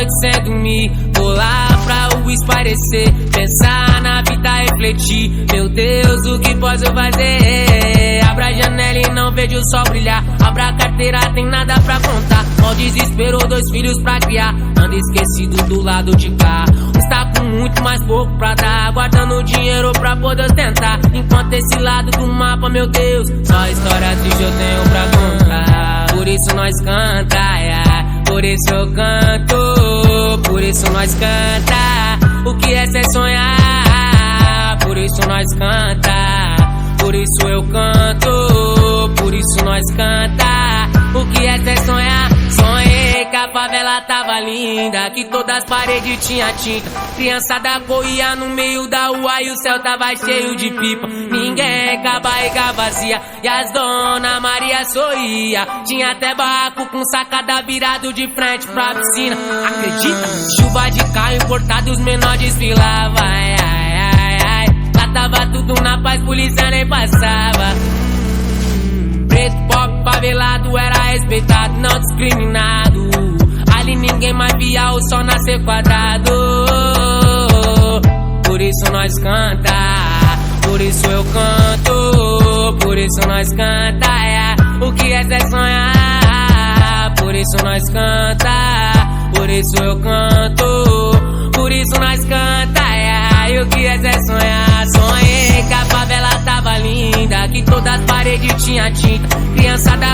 noite sem dormir, vou lá pra o espairecer, pensar na vida, refletir. Meu Deus, o que posso fazer? Abra a janela e não vejo o sol brilhar. Abra a carteira, tem nada pra contar. Mó desespero, 2 filhos pra criar. Anda esquecido do lado de cá. Está com muito mais pouco pra dar, guardando dinheiro pra poder ostentar. Enquanto esse lado do mapa, meu Deus, só história triste eu tenho pra contar. Por isso nós canta, por isso eu canto. Por isso nós canta, o que é ser sonhar. Por isso nós canta, por isso eu canto. Por isso nós canta, o que é ser sonhar. Sonhei que a favela tava linda, que todas as paredes tinha tinta. Criançada corria no meio da rua e o céu tava cheio de pipa. Ninguém com a barriga vazia e as dona Maria sorria. Tinha até barraco com sacada virado de frente pra piscina. Acredita? Chuva de carro importado e os menores desfilavam. Ai, ai, ai, ai. Lá tava tudo na paz, polícia nem passava. Preto, pobre, favelado era respeitado, não discriminado. Ali ninguém mais via o sol nascer quadrado. Por isso nós canta, por isso eu canto. Por isso nós canta, o que é ser sonhar. Por isso nós canta, por isso eu canto. Por isso nós canta, e o que é ser sonhar. Sonhei que a favela tava linda, que todas as paredes tinha tinta. Criançada